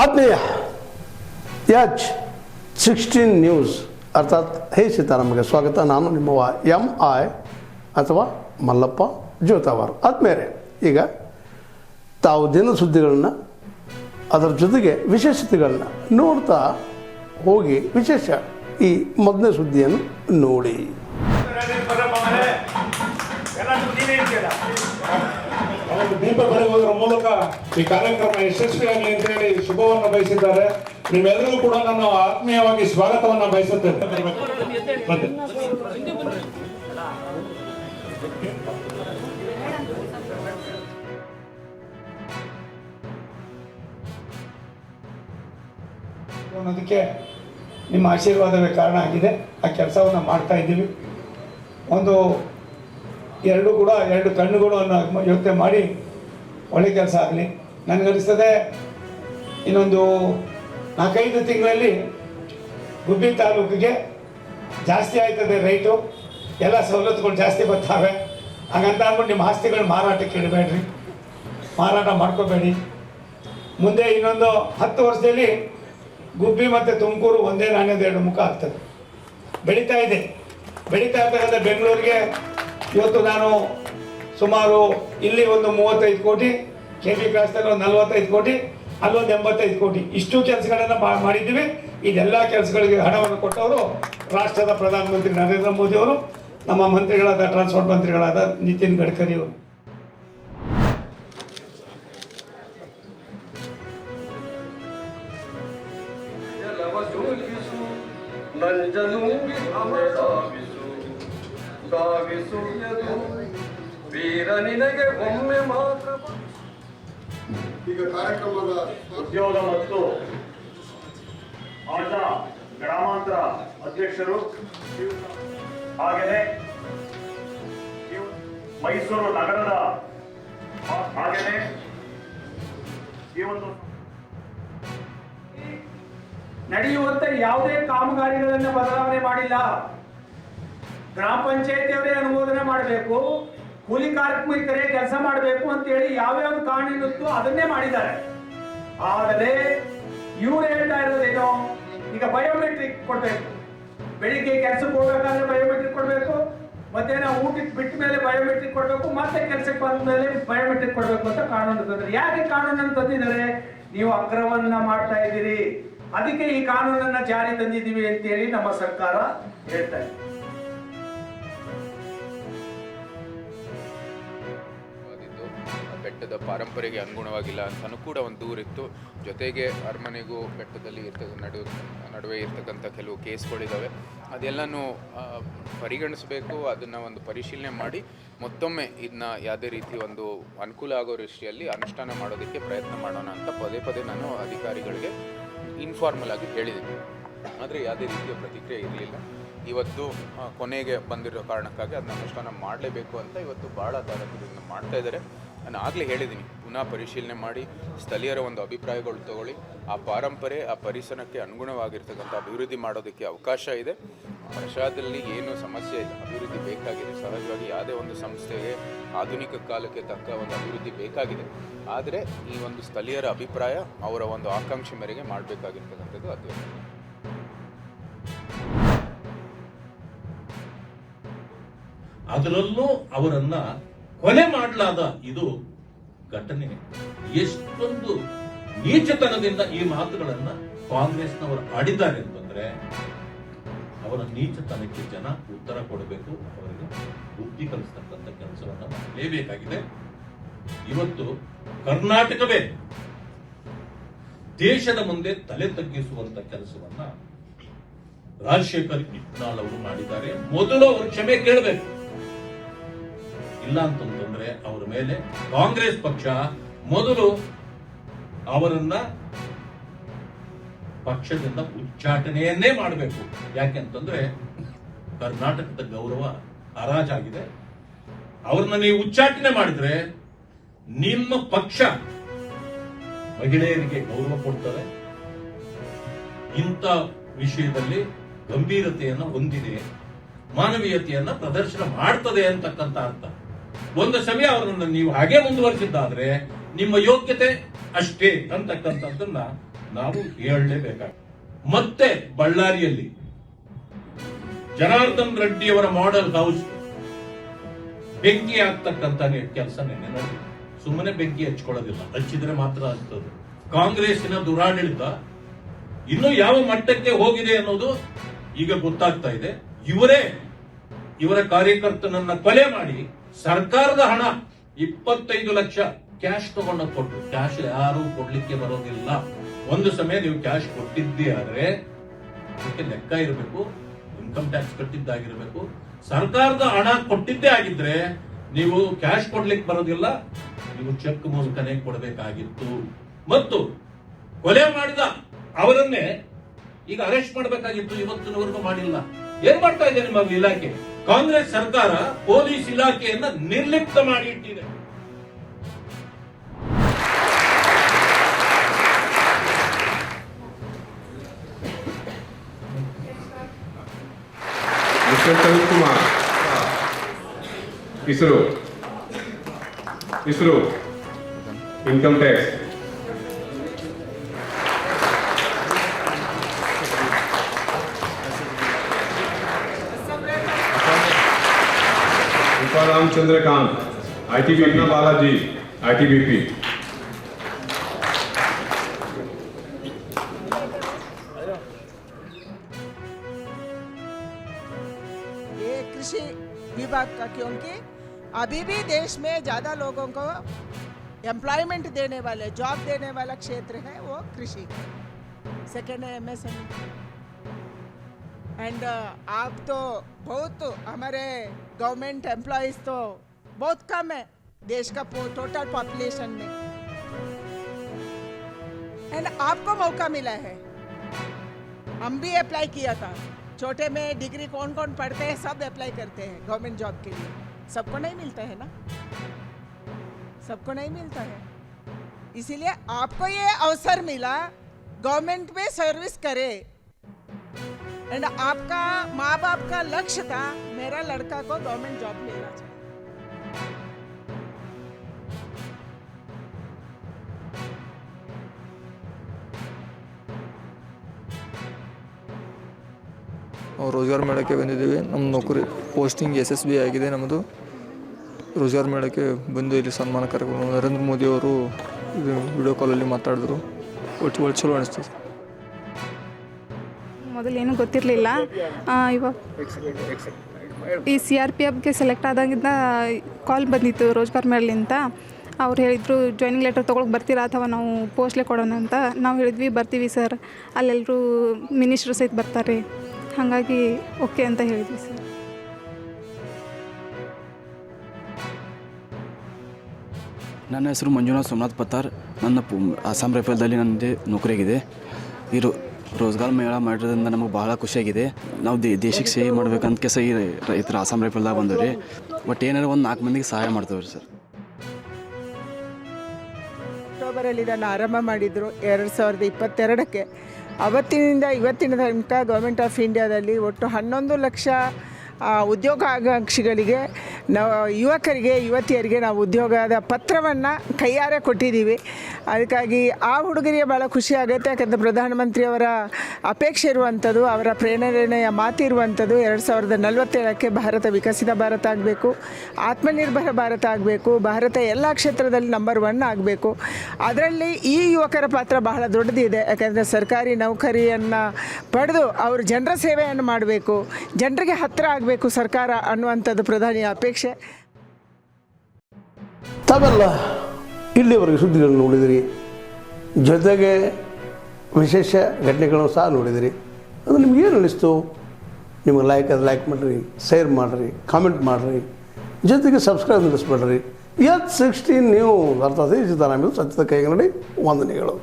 ಆತ್ಮೀಯ H16 news ಅರ್ಥಾತ್ ಹೇ ಸೀತಾರಾಮಗೆ ಸ್ವಾಗತ. ನಾನು ನಿಮ್ಮವ MI ಅಥವಾ ಮಲ್ಲಪ್ಪ ಜೋತಾವಾರ್. ಆದ್ಮೇಲೆ ಈಗ ತಾವು ದಿನ ಸುದ್ದಿಗಳನ್ನ ಅದರ ಜೊತೆಗೆ ವಿಶೇಷತೆಗಳನ್ನ ನೋಡ್ತಾ ಹೋಗಿ ವಿಶೇಷ ಈ ಮೊದಲನೇ ಸುದ್ದಿಯನ್ನು ನೋಡಿ. ದೀಪ ಬೆಳಗುವುದರ ಮೂಲಕ ಈ ಕಾರ್ಯಕ್ರಮ ಯಶಸ್ವಿಯಾಗಲಿ ಅಂತ ಹೇಳಿ ಶುಭವನ್ನು ಬಯಸಿದ್ದಾರೆ. ನೀವೆಲ್ಲರೂ ಕೂಡ ನಾನು ಆತ್ಮೀಯವಾಗಿ ಸ್ವಾಗತವನ್ನು ಬಯಸುತ್ತೇನೆ. ಅನ್ನೋದಕ್ಕೆ ನಿಮ್ಮ ಆಶೀರ್ವಾದವೇ ಕಾರಣ ಆಗಿದೆ. ಆ ಕೆಲಸವನ್ನು ಮಾಡ್ತಾ ಇದ್ದೀವಿ. ಎರಡು ಕಣ್ಣುಗಳು ಅನ್ನೋ ಯೋಚನೆ ಮಾಡಿ ಒಳ್ಳೆ ಕೆಲಸ ಆಗಲಿ. ನನಗನ್ನಿಸ್ತದೆ ಇನ್ನೊಂದು 4-5 ತಿಂಗಳಲ್ಲಿ ಗುಬ್ಬಿ ತಾಲೂಕಿಗೆ ಜಾಸ್ತಿ ಆಯ್ತದೆ ರೇಟು, ಎಲ್ಲ ಸವಲತ್ತುಗಳು ಜಾಸ್ತಿ ಬರ್ತಾವೆ. ಹಾಗಂತ ಅಂದ್ಬಿಟ್ಟು ನಿಮ್ಮ ಆಸ್ತಿಗಳು ಮಾರಾಟಕ್ಕೆ ಇಡಬೇಡ್ರಿ, ಮಾರಾಟ ಮಾಡ್ಕೋಬೇಡಿ. ಮುಂದೆ ಇನ್ನೊಂದು 10 ವರ್ಷದಲ್ಲಿ ಗುಬ್ಬಿ ಮತ್ತು ತುಮಕೂರು ಒಂದೇ ನಾಣ್ಯದ 2 ಮುಖ ಆಗ್ತದೆ. ಬೆಳೀತಾ ಇರ್ತಕ್ಕಂಥ ಬೆಂಗಳೂರಿಗೆ ಇವತ್ತು ನಾನು ಸುಮಾರು ಇಲ್ಲಿ ಒಂದು 35 ಕೋಟಿ, KP ಕ್ರಾಸ್ನಲ್ಲಿ ಒಂದು 45 ಕೋಟಿ, ಅಲ್ಲೊಂದು 85 ಕೋಟಿ, ಇಷ್ಟು ಕೆಲಸಗಳನ್ನು ಮಾಡಿದ್ದೀವಿ. ಇದೆಲ್ಲ ಕೆಲಸಗಳಿಗೆ ಹಣವನ್ನು ಕೊಟ್ಟವರು ರಾಷ್ಟ್ರದ ಪ್ರಧಾನಮಂತ್ರಿ ನರೇಂದ್ರ ಮೋದಿ ಅವರು, ನಮ್ಮ ಮಂತ್ರಿಗಳಾದ ಟ್ರಾನ್ಸ್ಪೋರ್ಟ್ ಮಂತ್ರಿಗಳಾದ ನಿತಿನ್ ಗಡ್ಕರಿ ಅವರು. ಈಗ ಕಾರ್ಯಕ್ರಮದ ಉದ್ಯೋಗ ಮತ್ತು ಆಶಾ ಗ್ರಾಮಾಂತರ ಅಧ್ಯಕ್ಷರು, ಹಾಗೆಯೇ ಮೈಸೂರು ನಗರದ ಹಾಗೆಯೇ ಈ ಒಂದು ನಡೆಯುವಂತೆ ಯಾವುದೇ ಕಾಮಗಾರಿಗಳನ್ನು ಬದಲಾವಣೆ ಮಾಡಿಲ್ಲ. ಗ್ರಾಮ ಪಂಚಾಯತಿಯವರೇ ಅನುಮೋದನೆ ಮಾಡಬೇಕು, ಕೂಲಿ ಕಾರ್ಮಿಕರೇ ಕೆಲಸ ಮಾಡಬೇಕು ಅಂತೇಳಿ ಯಾವ್ಯಾವ ಕಾನೂನಿತ್ತು ಅದನ್ನೇ ಮಾಡಿದ್ದಾರೆ. ಆದರೆ ಇವ್ರು ಹೇಳ್ತಾ ಇರೋದೇನೋ, ಈಗ ಬಯೋಮೆಟ್ರಿಕ್ ಕೊಡ್ಬೇಕು, ಬೆಳಿಗ್ಗೆ ಕೆಲಸಕ್ಕೆ ಹೋಗ್ಬೇಕಾದ್ರೆ ಬಯೋಮೆಟ್ರಿಕ್ ಕೊಡ್ಬೇಕು, ಮಧ್ಯಾಹ್ನ ಊಟಕ್ಕೆ ಬಿಟ್ಟ ಮೇಲೆ ಬಯೋಮೆಟ್ರಿಕ್ ಕೊಡ್ಬೇಕು, ಮತ್ತೆ ಕೆಲಸಕ್ಕೆ ಬಂದ ಮೇಲೆ ಬಯೋಮೆಟ್ರಿಕ್ ಕೊಡ್ಬೇಕು ಅಂತ ಕಾನೂನು ತಂದ್ರೆ. ಯಾಕೆ ಕಾನೂನನ್ನು ತಂದಿದ್ದಾರೆ? ನೀವು ಅಕ್ರಮವನ್ನ ಮಾಡ್ತಾ ಇದ್ದೀರಿ, ಅದಕ್ಕೆ ಈ ಕಾನೂನನ್ನ ಜಾರಿ ತಂದಿದ್ದೀವಿ ಅಂತೇಳಿ ನಮ್ಮ ಸರ್ಕಾರ ಹೇಳ್ತಾ ಇದೆ. ಬೆಟ್ಟದ ಪಾರಂಪರೆಗೆ ಅನುಗುಣವಾಗಿಲ್ಲ ಅಂತಲೂ ಕೂಡ ಒಂದು ದೂರಿತ್ತು. ಜೊತೆಗೆ ಅರಮನೆಗೂ ಬೆಟ್ಟದಲ್ಲಿ ನಡುವೆ ಇರ್ತಕ್ಕಂಥ ಕೆಲವು ಕೇಸ್ಗಳಿದ್ದಾವೆ. ಅದೆಲ್ಲನೂ ಪರಿಗಣಿಸಬೇಕು, ಅದನ್ನು ಒಂದು ಪರಿಶೀಲನೆ ಮಾಡಿ ಮತ್ತೊಮ್ಮೆ ಇದನ್ನ ಯಾವುದೇ ರೀತಿ ಒಂದು ಅನುಕೂಲ ಆಗೋ ರೀತಿಯಲ್ಲಿ ಅನುಷ್ಠಾನ ಮಾಡೋದಕ್ಕೆ ಪ್ರಯತ್ನ ಮಾಡೋಣ ಅಂತ ಪದೇ ನಾನು ಅಧಿಕಾರಿಗಳಿಗೆ ಇನ್ಫಾರ್ಮಲ್ ಆಗಿ ಹೇಳಿದ್ದೀನಿ. ಆದರೆ ಯಾವುದೇ ರೀತಿಯ ಪ್ರತಿಕ್ರಿಯೆ ಇರಲಿಲ್ಲ. ಇವತ್ತು ಕೊನೆಗೆ ಬಂದಿರೋ ಕಾರಣಕ್ಕಾಗಿ ಅದನ್ನ ಅನುಷ್ಠಾನ ಮಾಡಲೇಬೇಕು ಅಂತ ಇವತ್ತು ಭಾಳ ತಾರಕದಿಂದ ಮಾಡ್ತಾ ಇದ್ದಾರೆ. ನಾನು ಆಗಲೇ ಹೇಳಿದ್ದೀನಿ, ಪುನಃ ಪರಿಶೀಲನೆ ಮಾಡಿ ಸ್ಥಳೀಯರ ಒಂದು ಅಭಿಪ್ರಾಯಗಳು ತಗೊಳ್ಳಿ, ಆ ಪಾರಂಪರೆ ಆ ಪರಿಸರಕ್ಕೆ ಅನುಗುಣವಾಗಿರ್ತಕ್ಕಂಥ ಅಭಿವೃದ್ಧಿ ಮಾಡೋದಕ್ಕೆ ಅವಕಾಶ ಇದೆ. ಪ್ರಸಾದದಲ್ಲಿ ಏನೂ ಸಮಸ್ಯೆ ಇಲ್ಲ, ಅಭಿವೃದ್ಧಿ ಬೇಕಾಗಿದೆ. ಸಹಜವಾಗಿ ಯಾವುದೇ ಒಂದು ಸಂಸ್ಥೆಗೆ ಆಧುನಿಕ ಕಾಲಕ್ಕೆ ತಕ್ಕ ಒಂದು ಅಭಿವೃದ್ಧಿ ಬೇಕಾಗಿದೆ. ಆದರೆ ಈ ಒಂದು ಸ್ಥಳೀಯರ ಅಭಿಪ್ರಾಯ, ಅವರ ಒಂದು ಆಕಾಂಕ್ಷೆ ಮೇರೆಗೆ ಮಾಡಬೇಕಾಗಿರ್ತಕ್ಕಂಥದ್ದು ಅತ್ಯವಶ್ಯ. ಅದರಲ್ಲೂ ಅವರನ್ನ ಕೊಲೆ ಮಾಡಲಾದ ಇದು ಘಟನೆ ಎಷ್ಟೊಂದು ನೀಚತನದಿಂದ ಈ ಮಾತುಗಳನ್ನ ಕಾಂಗ್ರೆಸ್ನವರು ಆಡಿದ್ದಾರೆ ಅಂತಂದ್ರೆ, ಅವರ ನೀಚತನಕ್ಕೆ ಜನ ಉತ್ತರ ಕೊಡಬೇಕು, ಅವರಿಗೆ ಬುದ್ಧಿ ಕಲಿಸ್ತಕ್ಕಂಥ ಕೆಲಸವನ್ನ ಮಾಡಲೇಬೇಕಾಗಿದೆ. ಇವತ್ತು ಕರ್ನಾಟಕವೇ ದೇಶದ ಮುಂದೆ ತಲೆ ತಗ್ಗಿಸುವಂತ ಕೆಲಸವನ್ನ ರಾಜಶೇಖರ್ ಇಟ್ನಾಳ್ ಅವರು ಮಾಡಿದ್ದಾರೆ. ಮೊದಲು ಅವರು ಕ್ಷಮೆ ಕೇಳಬೇಕು. ಇಲ್ಲ ಅಂತಂದ್ರೆ ಅವರ ಮೇಲೆ ಕಾಂಗ್ರೆಸ್ ಪಕ್ಷ ಮೊದಲು ಅವರನ್ನ ಪಕ್ಷದಿಂದ ಉಚ್ಚಾಟನೆಯನ್ನೇ ಮಾಡಬೇಕು. ಯಾಕೆಂತಂದ್ರೆ ಕರ್ನಾಟಕದ ಗೌರವ ಹರಾಜಾಗಿದೆ. ಅವ್ರನ್ನ ನೀವು ಉಚ್ಚಾಟನೆ ಮಾಡಿದ್ರೆ ನಿಮ್ಮ ಪಕ್ಷ ಮಹಿಳೆಯರಿಗೆ ಗೌರವ ಕೊಡ್ತಾರೆ, ಇಂಥ ವಿಷಯದಲ್ಲಿ ಗಂಭೀರತೆಯನ್ನು ಹೊಂದಿದೆ, ಮಾನವೀಯತೆಯನ್ನ ಪ್ರದರ್ಶನ ಮಾಡ್ತದೆ ಅಂತಕ್ಕಂಥ ಅರ್ಥ. ಒಂದು ಸಮಯ ಅವರನ್ನು ನೀವು ಹಾಗೆ ಮುಂದುವರಿಸಿದ್ದಾದ್ರೆ ನಿಮ್ಮ ಯೋಗ್ಯತೆ ಅಷ್ಟೇ ಅಂತಕ್ಕಂಥದ್ದನ್ನ ನಾವು ಹೇಳಲೇಬೇಕಾಗ್ತದೆ. ಮತ್ತೆ ಬಳ್ಳಾರಿಯಲ್ಲಿ ಜನಾರ್ದನ್ ರೆಡ್ಡಿಯವರ ಮಾಡೆಲ್ ಹೌಸ್ ಬೆಂಕಿ ಆಗ್ತಕ್ಕಂತ ಕೆಲಸ ನೆನ್ನೆ ನೋಡಿ. ಸುಮ್ಮನೆ ಬೆಂಕಿ ಹಚ್ಕೊಳ್ಳೋದಿಲ್ಲ, ಹಚ್ಚಿದ್ರೆ ಮಾತ್ರ ಅಂತದ್ದು. ಕಾಂಗ್ರೆಸ್ಸಿನ ದುರಾಡಳಿತ ಇನ್ನು ಯಾವ ಮಟ್ಟಕ್ಕೆ ಹೋಗಿದೆ ಅನ್ನೋದು ಈಗ ಗೊತ್ತಾಗ್ತಾ ಇದೆ. ಇವರ ಕಾರ್ಯಕರ್ತನನ್ನ ಕೊಲೆ ಮಾಡಿ ಸರ್ಕಾರದ ಹಣ 25 ಲಕ್ಷ ಕ್ಯಾಶ್ ತಗೊಂಡು ಕೊಟ್ಟು, ಕ್ಯಾಶ್ ಯಾರು ಕೊಡ್ಲಿಕ್ಕೆ ಬರೋದಿಲ್ಲ. ಒಂದು ಸಮಯ ನೀವು ಕ್ಯಾಶ್ ಕೊಟ್ಟಿದ್ದೇ ಆದ್ರೆ ಅದಕ್ಕೆ ಲೆಕ್ಕ ಇರಬೇಕು, ಇನ್ಕಮ್ ಟ್ಯಾಕ್ಸ್ ಕಟ್ಟಿದ್ದಾಗಿರ್ಬೇಕು. ಸರ್ಕಾರದ ಹಣ ಕೊಟ್ಟಿದ್ದೇ ಆಗಿದ್ರೆ ನೀವು ಕ್ಯಾಶ್ ಕೊಡ್ಲಿಕ್ಕೆ ಬರೋದಿಲ್ಲ, ನೀವು ಚೆಕ್ ಮೂಲಕನೇ ಕೊಡಬೇಕಾಗಿತ್ತು. ಮತ್ತು ಕೊಲೆ ಮಾಡಿದ ಅವರನ್ನೇ ಈಗ ಅರೆಸ್ಟ್ ಮಾಡಬೇಕಾಗಿತ್ತು, ಇವತ್ತಿನವರೆಗೂ ಮಾಡಿಲ್ಲ. ಏನ್ ಮಾಡ್ತಾ ಇದೆ ನಿಮ್ಮ ಇಲಾಖೆ? ಕಾಂಗ್ರೆಸ್ ಸರ್ಕಾರ ಪೊಲೀಸ್ ಇಲಾಖೆಯನ್ನ ನಿರ್ಲಿಪ್ತ ಮಾಡಿ ಇಟ್ಟಿದೆ. ಮಿಸ್ಟರ್ ಸಂಜೀವ್ ಕುಮಾರ್, ಹೆಸರು income tax. Ruparam Chandrakant, ITBP. Balaji, ITBP. ये कृषि विभाग का, क्योंकि अभी भी देश में ज़्यादा लोगों को एम्प्लॉयमेंट देने वाले, जॉब देने वाला क्षेत्र है वो कृषि है। सेकेंड है MSME। एंड आप तो बहुत, हमारे गवर्नमेंट एम्प्लॉयज़ तो बहुत कम है देश का टोटल पॉपुलेशन में। एंड आपको मौका मिला है, हम भी अप्लाई किया था। छोटे में डिग्री कौन कौन पढ़ते हैं, सब अप्लाई करते हैं गवर्नमेंट जॉब के लिए। सबको नहीं मिलता है ना, सबको नहीं मिलता है। इसीलिए आपको ये अवसर मिला, गवर्नमेंट में सर्विस करे। एंड आपका माँ बाप का लक्ष्य था मेरा लड़का को गवर्नमेंट जॉब लेना चाहिए। ರೋಜ್ಗಾರ್ ಮೇಳಕ್ಕೆ ಬಂದಿದ್ದೀವಿ. ನಮ್ಮ ನೌಕರಿ ಪೋಸ್ಟಿಂಗ್ ಯಶಸ್ವಿ ಆಗಿದೆ. ನಮ್ಮದು ರೋಜ್ಗಾರ್ ಮೇಳಕ್ಕೆ ಬಂದು ಇಲ್ಲಿ ಸನ್ಮಾನ ಕಾರ್ಯಕ್ರಮ ನರೇಂದ್ರ ಮೋದಿ ಅವರು ವಿಡಿಯೋ ಕಾಲಲ್ಲಿ ಮಾತಾಡಿದ್ರು. ಒಟ್ಟು ಚಲೋ ಅನಿಸ್ತದೆ. ಮೊದಲೇನು ಗೊತ್ತಿರಲಿಲ್ಲ, ಇವಾಗ ಈ CRPFಗೆ ಸೆಲೆಕ್ಟ್ ಆದಾಗಿಂದ ಕಾಲ್ ಬಂದಿತ್ತು ರೋಜ್ಗಾರ್ ಮೇಳಲಿಂದ. ಅವ್ರು ಹೇಳಿದರು ಜಾಯ್ನಿಂಗ್ ಲೆಟರ್ ತೊಗೊಳಕ್ಕೆ ಬರ್ತೀರಾ ಅಥವಾ ನಾವು ಪೋಸ್ಟ್ಲೇ ಕೊಡೋಣ ಅಂತ. ನಾವು ಹೇಳಿದ್ವಿ ಬರ್ತೀವಿ ಸರ್, ಅಲ್ಲೆಲ್ಲರೂ ಮಿನಿಸ್ಟ್ರು ಸಹಿತ ಬರ್ತಾರೆ, ಹಾಗಾಗಿ ಓಕೆ ಅಂತ ಹೇಳಿದ್ವಿ ಸರ್. ನನ್ನ ಹೆಸರು ಮಂಜುನಾಥ್ ಸೋಮನಾಥ್ ಪತ್ತಾರ್. ನನ್ನ ಅಸ್ಸಾಂ ರೈಫಲ್ದಲ್ಲಿ ನನ್ನದೇ ನೌಕರಿಯಾಗಿದೆ. ಈ ರೋಜ್ಗಾರ್ ಮೇಳ ಮಾಡೋದ್ರಿಂದ ನಮಗೆ ಬಹಳ ಖುಷಿಯಾಗಿದೆ. ನಾವು ದೇಶಕ್ಕೆ ಸೇವೆ ಮಾಡ್ಬೇಕಂತ ಕೆಲಸ ಈ ರೈತರ ಅಸ್ಸಾಂ ರೈಫಲ್ದಾಗ ಬಂದವ್ರಿ. ಬಟ್ ಏನಾರು ಒಂದು 4 ಮಂದಿಗೆ ಸಹಾಯ ಮಾಡ್ತೇವೆ ಸರ್. ಅಕ್ಟೋಬರಲ್ಲಿ ಇದನ್ನು ಆರಂಭ ಮಾಡಿದರು 2022ಕ್ಕೆ. ಅವತ್ತಿನಿಂದ ಇವತ್ತಿನ ತನಕ ಗೌರ್ಮೆಂಟ್ ಆಫ್ ಇಂಡಿಯಾದಲ್ಲಿ ಒಟ್ಟು 11 ಲಕ್ಷ ಉದ್ಯೋಗಾಕಾಂಕ್ಷಿಗಳಿಗೆ, ನಾವು ಯುವಕರಿಗೆ ಯುವತಿಯರಿಗೆ ನಾವು ಉದ್ಯೋಗದ ಪತ್ರವನ್ನು ಕೈಯಾರೆ ಕೊಟ್ಟಿದ್ದೀವಿ. ಅದಕ್ಕಾಗಿ ಆ ಹುಡುಗರಿಗೆ ಭಾಳ ಖುಷಿ ಆಗುತ್ತೆ. ಯಾಕಂದರೆ ಪ್ರಧಾನಮಂತ್ರಿಯವರ ಅಪೇಕ್ಷೆ ಇರುವಂಥದ್ದು, ಅವರ ಪ್ರೇರಣೆಯ ಮಾತಿರುವಂಥದ್ದು 2047ಕ್ಕೆ ಭಾರತ ವಿಕಸಿತ ಭಾರತ ಆಗಬೇಕು, ಆತ್ಮನಿರ್ಭರ ಭಾರತ ಆಗಬೇಕು, ಭಾರತ ಎಲ್ಲ ಕ್ಷೇತ್ರದಲ್ಲಿ ನಂಬರ್ 1 ಆಗಬೇಕು. ಅದರಲ್ಲಿ ಈ ಯುವಕರ ಪಾತ್ರ ಬಹಳ ದೊಡ್ಡದಿದೆ. ಯಾಕಂದರೆ ಸರ್ಕಾರಿ ನೌಕರಿಯನ್ನು ಪಡೆದು ಅವರು ಜನರ ಸೇವೆಯನ್ನು ಮಾಡಬೇಕು, ಜನರಿಗೆ ಹತ್ತಿರ ಆಗಬೇಕು ಸರ್ಕಾರ ಅನ್ನುವಂಥದ್ದು ಪ್ರಧಾನಿಯ ಅಪೇಕ್ಷೆ. ತಾವೆಲ್ಲ ಇಲ್ಲಿವರೆಗೆ ಸುದ್ದಿಗಳನ್ನು ನೋಡಿದಿರಿ, ಜೊತೆಗೆ ವಿಶೇಷ ಘಟನೆಗಳನ್ನು ಸಹ ನೋಡಿದಿರಿ. ಅದು ನಿಮ್ಗೇನು ಅನ್ನಿಸ್ತು? ನಿಮಗೆ ಲೈಕ್ ಮಾಡಿರಿ, ಶೇರ್ ಮಾಡಿರಿ, ಕಾಮೆಂಟ್ ಮಾಡಿರಿ, ಜೊತೆಗೆ ಸಬ್ಸ್ಕ್ರೈಬ್ ನಿಲ್ಲಿಸ್ಬೇಡ್ರಿ. H16 ನ್ಯೂಸ್ ಅರ್ಥಾತ್ ಸತ್ಯದ ಕೈಗನ್ನಡಿ ವಂದನೆಗಳು.